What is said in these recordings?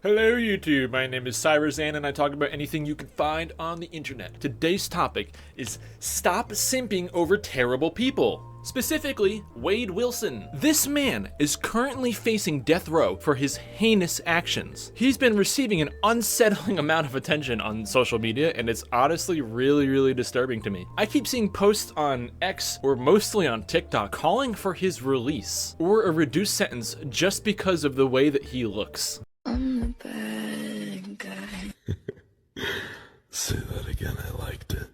Hello YouTube, my name is Cyberzan and I talk about anything you can find on the internet. Today's topic is stop simping over terrible people. Specifically, Wade Wilson. This man is currently facing death row for his heinous actions. He's been receiving an unsettling amount of attention on social media, and it's honestly really disturbing to me. I keep seeing posts on X, or mostly on TikTok, calling for his release, or a reduced sentence just because of the way that he looks. I'm the bad guy. Say that again, I liked it.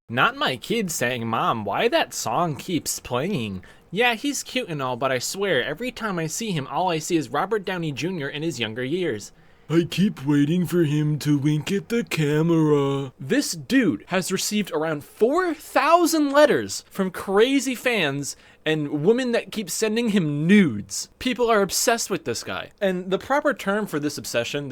Not my kid saying, "Mom, why that song keeps playing?" Yeah, he's cute and all, but I swear, every time I see him, all I see is Robert Downey Jr. in his younger years. I keep waiting for him to wink at the camera. This dude has received around 4,000 letters from crazy fans and women that keep sending him nudes. People are obsessed with this guy. And the proper term for this obsession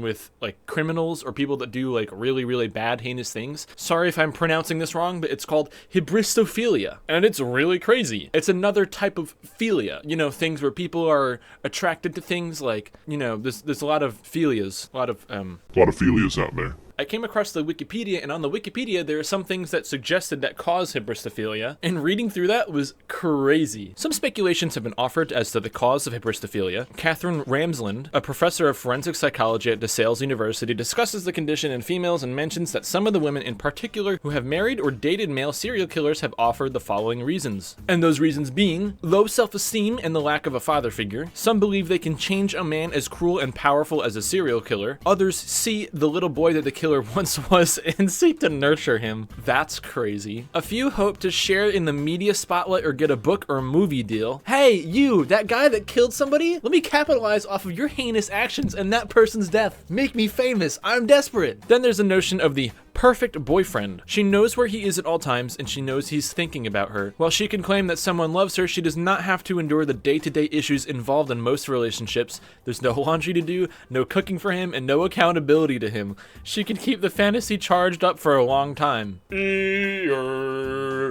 with like criminals or people that do like really bad, heinous things, sorry if I'm pronouncing this wrong, but it's called hybristophilia. And it's really crazy. It's another type of philia, you know, things where people are attracted to things like, you know, there's a lot of philias, a lot of philias out there. I came across the Wikipedia, and on the Wikipedia, there are some things that suggested that cause hybristophilia, and reading through that was crazy. Some speculations have been offered as to the cause of hybristophilia. Catherine Ramsland, a professor of forensic psychology at DeSales University, discusses the condition in females and mentions that some of the women in particular who have married or dated male serial killers have offered the following reasons. And those reasons being low self-esteem and the lack of a father figure. Some believe they can change a man as cruel and powerful as a serial killer. Others see the little boy that the killer once was and seek to nurture him. That's crazy. A few hope to share in the media spotlight or get a book or a movie deal. Hey, you, that guy that killed somebody? Let me capitalize off of your heinous actions and that person's death. Make me famous. I'm desperate. Then there's a notion of the perfect boyfriend. She knows where he is at all times and she knows he's thinking about her. While she can claim that someone loves her, she does not have to endure the day-to-day issues involved in most relationships. There's no laundry to do, no cooking for him, and no accountability to him. She can keep the fantasy charged up for a long time.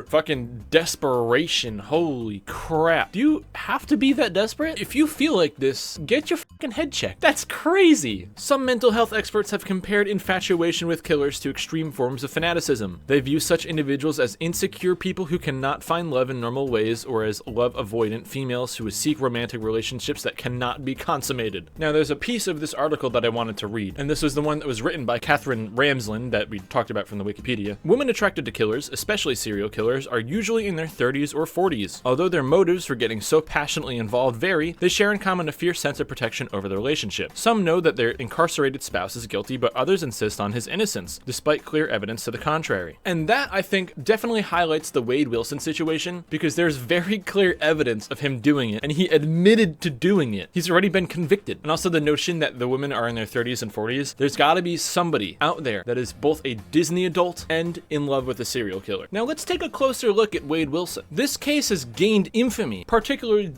Fucking desperation. Holy crap. Do you have to be that desperate? If you feel like this, get your fucking head checked. That's crazy. Some mental health experts have compared infatuation with killers to extreme forms of fanaticism. They view such individuals as insecure people who cannot find love in normal ways, or as love-avoidant females who seek romantic relationships that cannot be consummated. Now, there's a piece of this article that I wanted to read, and this was the one that was written by Catherine Ramsland that we talked about from the Wikipedia. Women attracted to killers, especially serial killers, are usually in their 30s or 40s. Although their motives for getting so passionately involved vary, they share in common a fierce sense of protection over the relationship. Some know that their incarcerated spouse is guilty, but others insist on his innocence, despite clear evidence to the contrary. And that, I think, definitely highlights the Wade Wilson situation, because there's very clear evidence of him doing it, and he admitted to doing it. He's already been convicted. And also the notion that the women are in their 30s and 40s, there's gotta be somebody out there that is both a Disney adult and in love with a serial killer. Now let's take a closer look at Wade Wilson. This case has gained infamy, particularly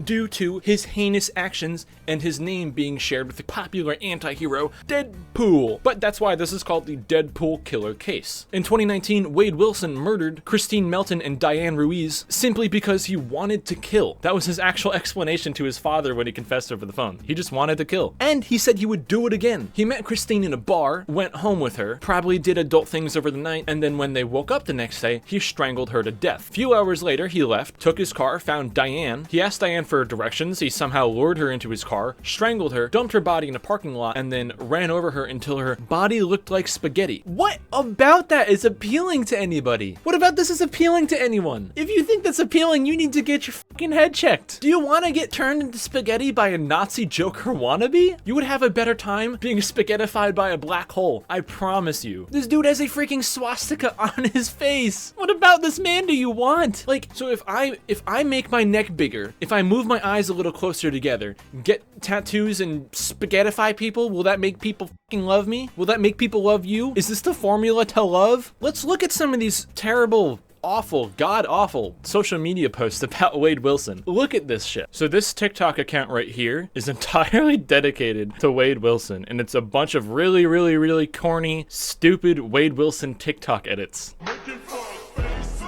due to his heinous actions and his name being shared with the popular anti-hero Deadpool. But that's why this is called the Deadpool killer case. In 2019, Wade Wilson murdered Christine Melton and Diane Ruiz simply because he wanted to kill. That was his actual explanation to his father when he confessed over the phone. He just wanted to kill. And he said he would do it again. He met Christine in a bar, went home with her, probably did adult things over the night, and then when they woke up the next day, he strangled her to death. A few hours later, he left, took his car, found Diane. He asked Diane for directions. He somehow lured her into his car, strangled her, dumped her body in a parking lot, and then ran over her until her body looked like spaghetti. What about that is appealing to anybody? What about this is appealing to anyone? If you think that's appealing, you need to get your fucking head checked. Do you want to get turned into spaghetti by a Nazi Joker wannabe? You would have a better time being spaghettified by a black hole. I promise you. This dude has a freaking swastika on his face. What about this man do you want? Like, so if I make my neck bigger, if I move my eyes a little closer together, get tattoos and spaghettify people, will that make people fucking love me? Will that make people love you? Is this the formula to love? Let's look at some of these terrible, awful, god-awful social media posts about Wade Wilson. Look at this shit. So this TikTok account right here is entirely dedicated to Wade Wilson, and it's a bunch of really corny, stupid Wade Wilson TikTok edits. Looking for a face,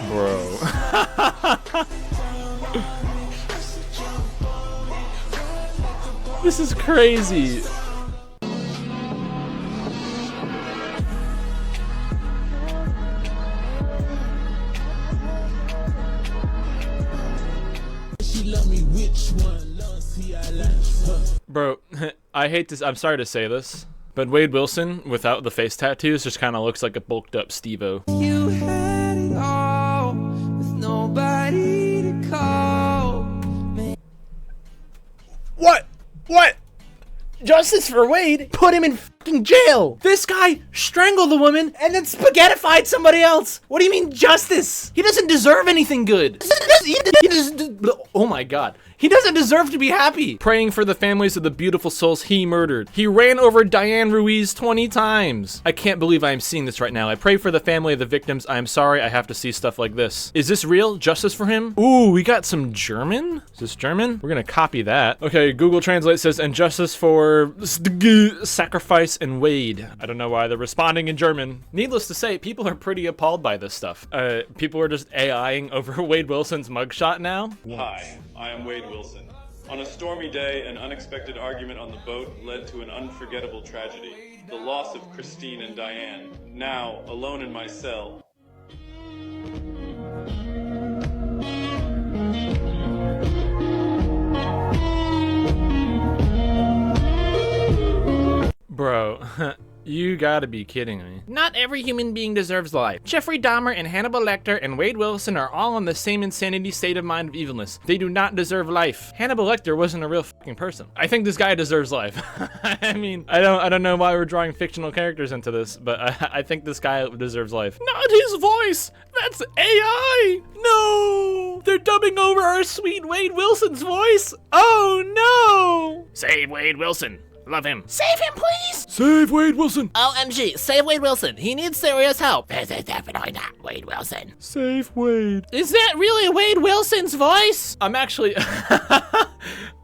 Bro. This is crazy. Bro, I hate this. I'm sorry to say this, but Wade Wilson without the face tattoos just kind of looks like a bulked up Steve-O. You had it all with nobody to call. What? Justice for Wade? Put him in fucking jail. This guy strangled the woman and then spaghettified somebody else. What do you mean justice? He doesn't deserve anything good. Oh my god. He doesn't deserve to be happy. Praying for the families of the beautiful souls he murdered. He ran over Diane Ruiz 20 times. I can't believe I am seeing this right now. I pray for the family of the victims. I am sorry I have to see stuff like this. Is this real? Justice for him? Ooh, we got some German? Is this German? We're gonna copy that. Okay, Google Translate says, and justice for sacrifice and Wade. I don't know why they're responding in German. Needless to say, people are pretty appalled by this stuff. People are just AIing over Wade Wilson's mugshot now. Hi, I am Wade Wilson. On a stormy day, an unexpected argument on the boat led to an unforgettable tragedy. The loss of Christine and Diane. Now, alone in my cell. Bro, you gotta be kidding me. Not every human being deserves life. Jeffrey Dahmer and Hannibal Lecter and Wade Wilson are all in the same insanity state of mind of evilness. They do not deserve life. Hannibal Lecter wasn't a real fucking person. I think this guy deserves life. I mean, I don't know why we're drawing fictional characters into this, but I think this guy deserves life. Not his voice! That's AI! No! They're dubbing over our sweet Wade Wilson's voice! Oh no! Save Wade Wilson. Love him. Save him, please! Save Wade Wilson! OMG, save Wade Wilson. He needs serious help. This is definitely not Wade Wilson. Save Wade. Is that really Wade Wilson's voice? I'm actually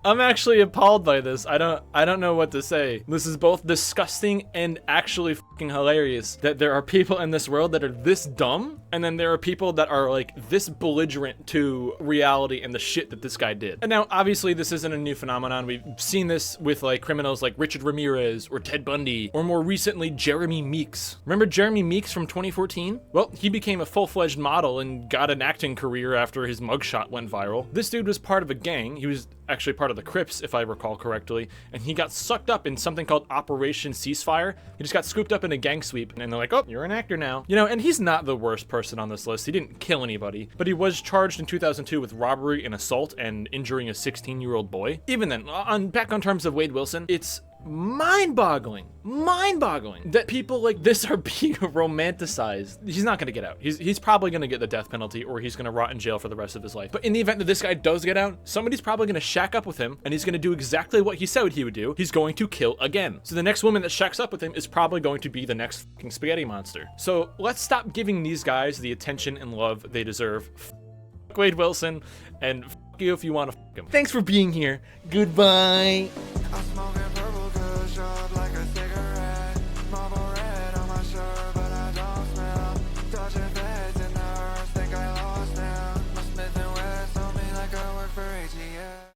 I'm actually appalled by this. I don't know what to say. This is both disgusting and actually fucking hilarious that there are people in this world that are this dumb, and then there are people that are like this belligerent to reality and the shit that this guy did. And now obviously this isn't a new phenomenon. We've seen this with like criminals like Richard Ramirez or Ted Bundy, or more recently Jeremy Meeks. Remember Jeremy Meeks from 2014? Well, he became a full-fledged model and got an acting career after his mugshot went viral. This dude was part of a gang. He was actually part of the Crips, if I recall correctly, and he got sucked up in something called Operation Ceasefire. He just got scooped up in a gang sweep, and they're like, oh, you're an actor now. You know, and he's not the worst person on this list. He didn't kill anybody, but he was charged in 2002 with robbery and assault and injuring a 16-year-old boy. Even then, back on terms of Wade Wilson, it's mind-boggling that people like this are being romanticized. He's not gonna get out. He's probably gonna get the death penalty, or he's gonna rot in jail for the rest of his life. But in the event that this guy does get out, somebody's probably gonna shack up with him, and he's gonna do exactly what he said he would do. He's going to kill again. So the next woman that shacks up with him is probably going to be the next fucking spaghetti monster. So let's stop giving these guys the attention and love they deserve. F Wade Wilson, and f you if you want to f him. Thanks for being here. Goodbye.